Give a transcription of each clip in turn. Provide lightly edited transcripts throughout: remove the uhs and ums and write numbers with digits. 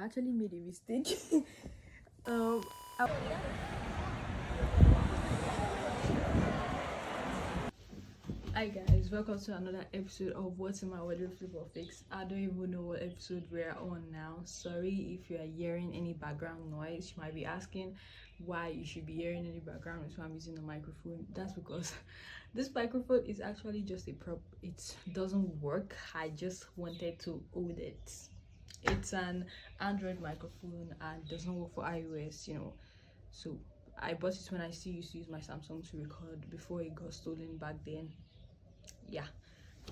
actually made a mistake. um Hi guys, welcome to another episode of What's in My Wardrobe Flip or Fix. I don't even know what episode we're on now. Sorry if you are hearing any background noise. You might be asking why you should be hearing any background noise when I'm using the microphone. That's because this microphone is actually just a prop. It doesn't work. I just wanted to hold it. It's an Android microphone and doesn't work for iOS, So I bought it when I still used to use my Samsung to record before it got stolen back then. Yeah,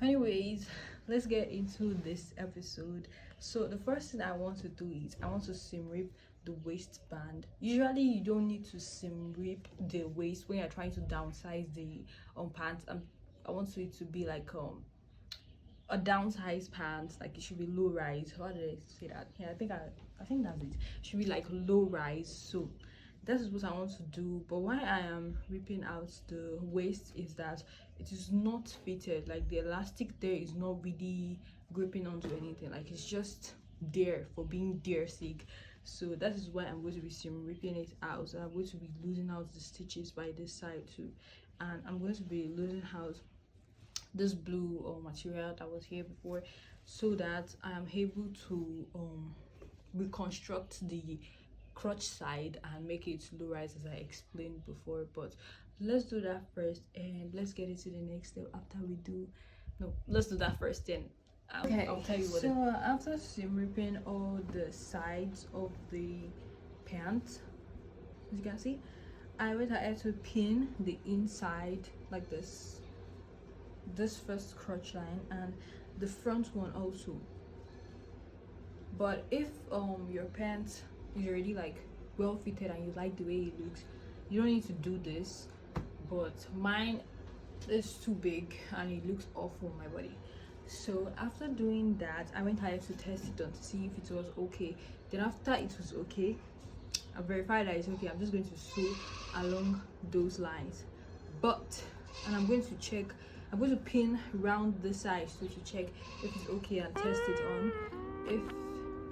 anyways, let's get into this episode. So the first thing I want to do is I want to seam rip the waistband. Usually you don't need to seam rip the waist when you're trying to downsize the pants. I want it to be like a downsized pants, like it should be low rise. How did I say that? Yeah, I think that's it. It should be like low rise. So that is what I want to do. But why I am ripping out the waist is that it is not fitted. Like the elastic there is not really gripping onto anything. Like it's just there for being there sake. So that is why I'm going to be ripping it out. So I'm going to be losing out the stitches by this side too, and I'm going to be losing out this blue material that was here before, so that I am able to reconstruct the crotch side and make it low rise as I explained before. But let's do that first and let's get into the next step after we do. No, let's do that first, then I'll tell you what. So after seam ripping all the sides of the pants, as you can see, I went ahead to pin the inside like this first crotch line and the front one also. But if your pants is already like well fitted and you like the way it looks, you don't need to do this. But mine is too big and it looks awful on my body. So after doing that, I went ahead to test it on to see if it was okay. Then after it was okay, I verified that it's okay. I'm just going to sew along those lines, and I'm going to pin around the sides to check if it's okay and test it on. If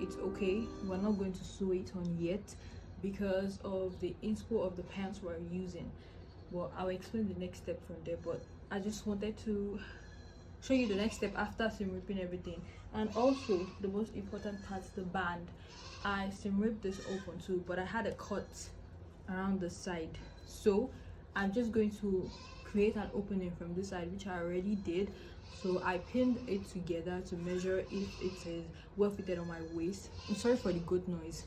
it's okay, we're not going to sew it on yet because of the inspo of the pants we're using. Well, I'll explain the next step from there, but I just wanted to show you the next step after seam ripping everything. And also the most important part, the band. I seam ripped this open too, but I had a cut around the side, so I'm just going to create an opening from this side, which I already did. So I pinned it together to measure if it is well fitted on my waist. I'm sorry for the good noise.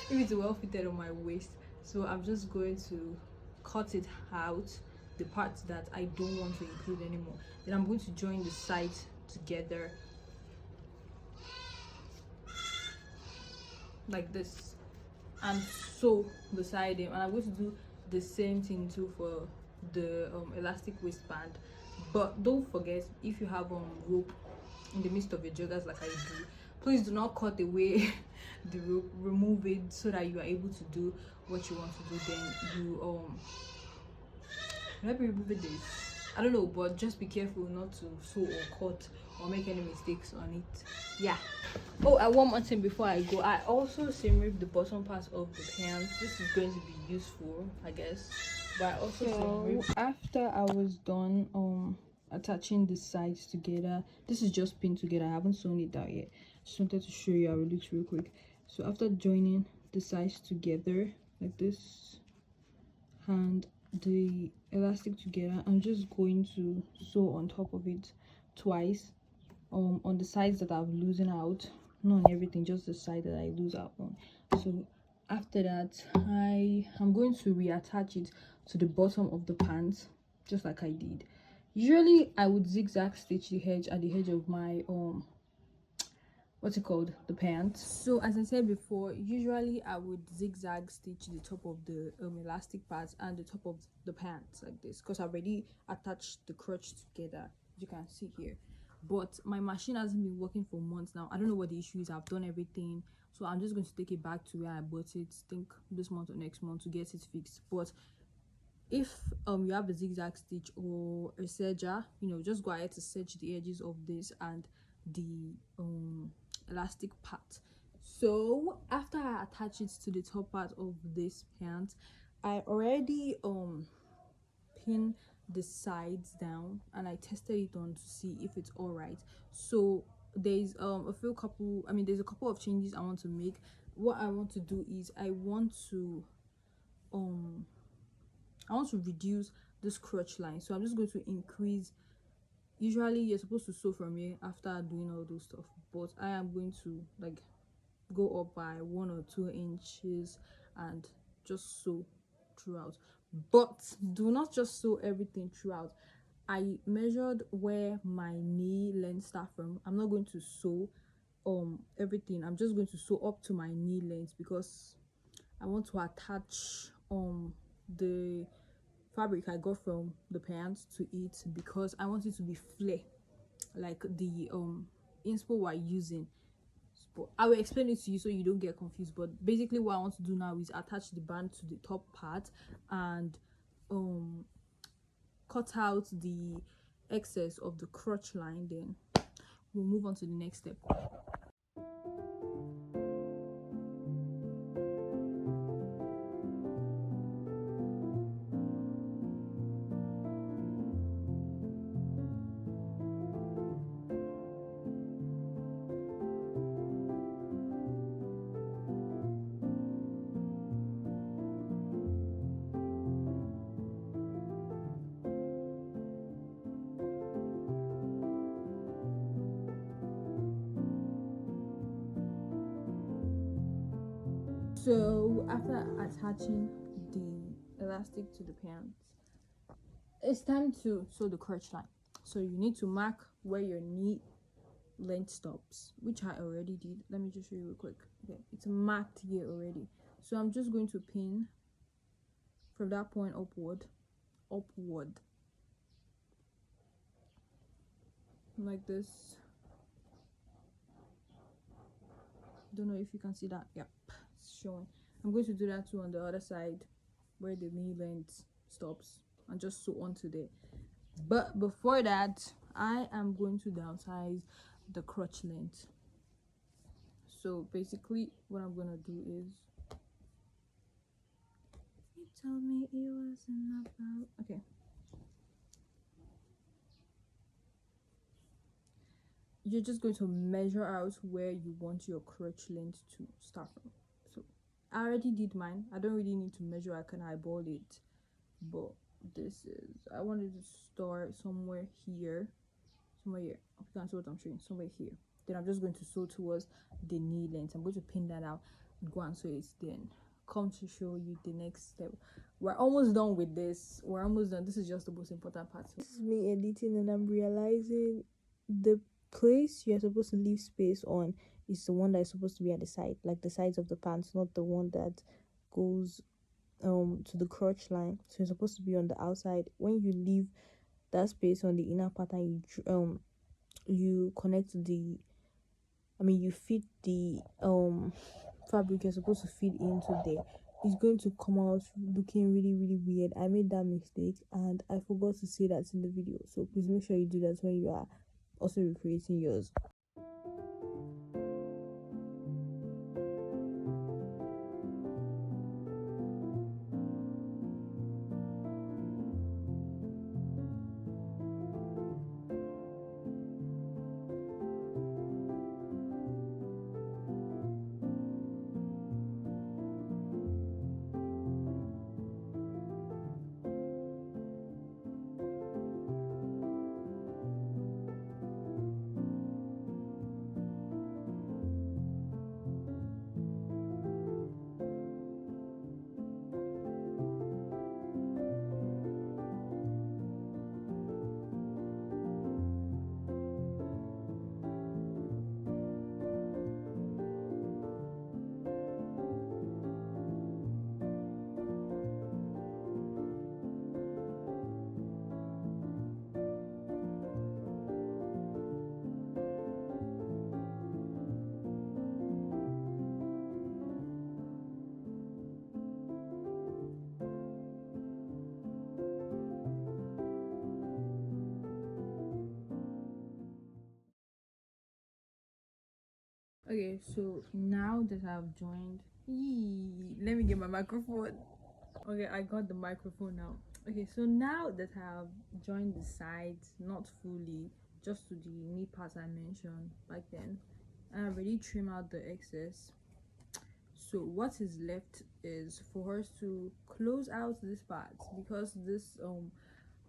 If it's well fitted on my waist. So I'm just going to cut it out, the parts that I don't want to include anymore. Then I'm going to join the sides together like this and sew beside them. And I'm going to do the same thing too for the elastic waistband. But don't forget, if you have rope in the midst of your joggers like I do, please do not cut away the rope. Remove it so that you are able to do what you want to do. Then you let me remove this, I don't know, but just be careful not to sew or cut or make any mistakes on it. Yeah. Oh, and one more thing before I go, I also seam rip the bottom part of the pants. This is going to be useful, I guess. But I also seam rip after I was done attaching the sides together. This is just pinned together. I haven't sewn it out yet. Just wanted to show you how it looks real quick. So after joining the sides together like this and the elastic together, I'm just going to sew on top of it twice on the sides that I'm losing out, not on everything, just the side that I lose out on. So after that, I am going to reattach it to the bottom of the pants just like I did. Usually I would zigzag stitch the edge at the edge of my what's it called, the pants. So as I said before, usually I would zigzag stitch the top of the elastic parts and the top of the pants like this, because I already attached the crotch together, as you can see here. But my machine hasn't been working for months now. I don't know what the issue is. I've done everything, so I'm just going to take it back to where I bought it, think this month or next month, to get it fixed. But if you have a zigzag stitch or a serger, just go ahead to serge the edges of this and the elastic part. So after I attach it to the top part of this pant, I already pin the sides down and I tested it on to see if it's all right. So there's there's a couple of changes I want to make. What I want to do is um I want to reduce this crotch line, so I'm just going to increase. Usually you're supposed to sew from here after doing all those stuff, but I am going to like go up by 1 or 2 inches and just sew throughout. But do not just sew everything throughout. I measured where my knee length start from. I'm not going to sew everything. I'm just going to sew up to my knee length because I want to attach the fabric I got from the pants to it, because I want it to be flare like the inspo we're using. But I will explain it to you so you don't get confused. But basically what I want to do now is attach the band to the top part and cut out the excess of the crotch line. Then we'll move on to the next step. So after attaching the elastic to the pants, it's time to sew the crotch line. So you need to mark where your knee length stops, which I already did. Let me just show you real quick. Okay, it's marked here already. So I'm just going to pin from that point upward like this. Don't know if you can see that. Yep, it's showing. I'm going to do that too on the other side where the knee length stops, and just sew onto there. But before that, I am going to downsize the crotch length. So basically what I'm gonna do is, you told me it wasn't about, okay, you're just going to measure out where you want your crotch length to start from. So I already did mine. I don't really need to measure. I can eyeball it, but this is, I wanted to start somewhere here. You can see what I'm showing, somewhere here. Then I'm just going to sew towards the knee length. I'm going to pin that out, go and sew it, then come to show you the next step. We're almost done with this. We're almost done. This is just the most important part. This is me editing, and I'm realizing the place you're supposed to leave space on is the one that is supposed to be at the side, like the sides of the pants, not the one that goes to the crotch line. So it's supposed to be on the outside. When you leave that space on the inner part and you connect you fit the fabric you're supposed to fit into there, it's going to come out looking really really weird. I made that mistake and I forgot to say that in the video, so please make sure you do that when you are also recreating yours. Okay, so now that I've joined, let me get my microphone. Okay, I got the microphone now. Okay, so now that I've joined the sides, not fully, just to the knee part I mentioned back then, I already trim out the excess. So what is left is for us to close out this part, because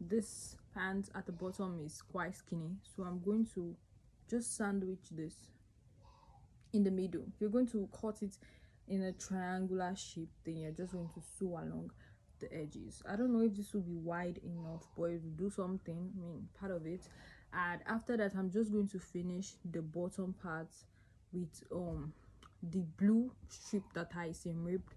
this pant at the bottom is quite skinny. So I'm going to just sandwich this in the middle. You're going to cut it in a triangular shape, then you're just going to sew along the edges. I don't know if this will be wide enough, but it will do something, I mean part of it. And after that, I'm just going to finish the bottom part with the blue strip that I seam ripped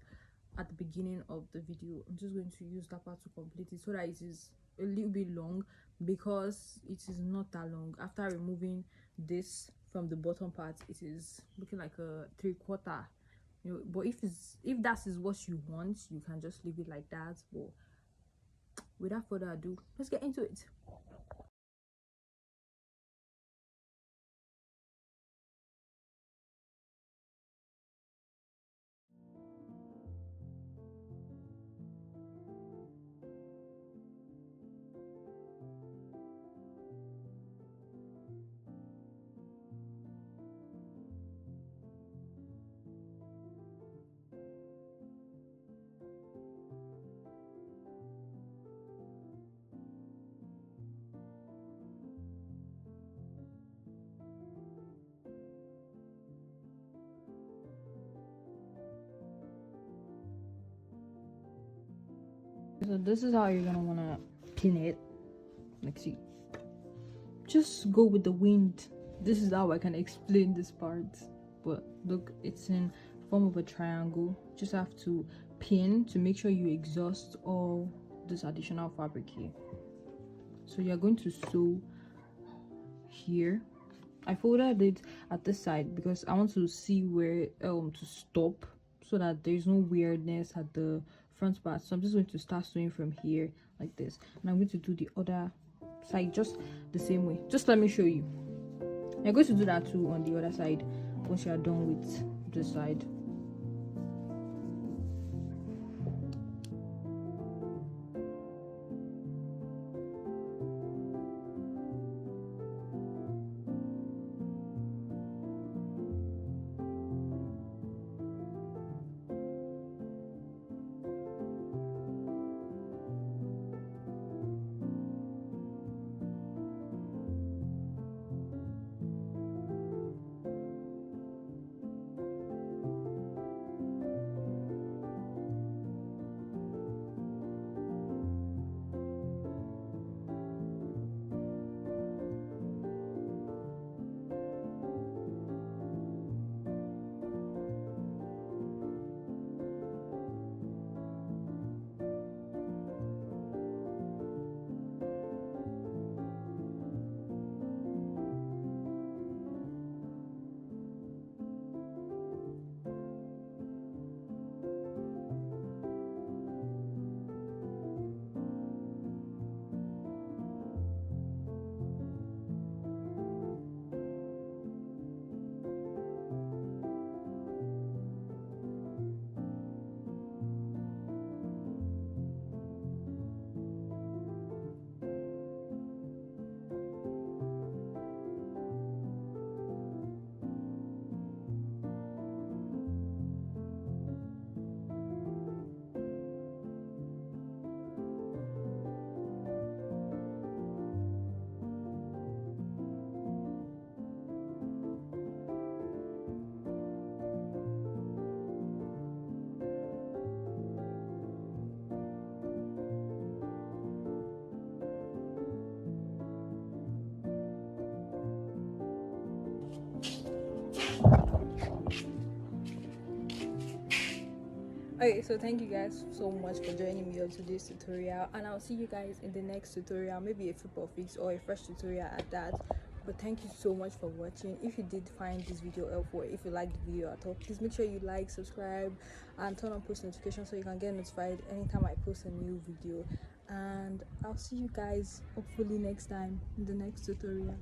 at the beginning of the video. I'm just going to use that part to complete it so that it is a little bit long, because it is not that long. After removing this from the bottom part, it is looking like a 3/4, you know. But if that is what you want, you can just leave it like that. But without further ado, let's get into it. So this is how you're gonna wanna pin it. Like, see, just go with the wind. This is how I can explain this part. But look, it's in form of a triangle. Just have to pin to make sure you exhaust all this additional fabric here. So you're going to sew here. I folded it at this side because I want to see where to stop, so that there's no weirdness at the front part. So I'm just going to start sewing from here like this, and I'm going to do the other side just the same way. Just let me show you. You're going to do that too on the other side once you're done with this side. Okay, so thank you guys so much for joining me on today's tutorial, and I'll see you guys in the next tutorial, maybe a flip or fix or a fresh tutorial at that. But thank you so much for watching. If you did find this video helpful, if you liked the video at all, please make sure you like, subscribe, and turn on post notifications so you can get notified anytime I post a new video. And I'll see you guys hopefully next time in the next tutorial.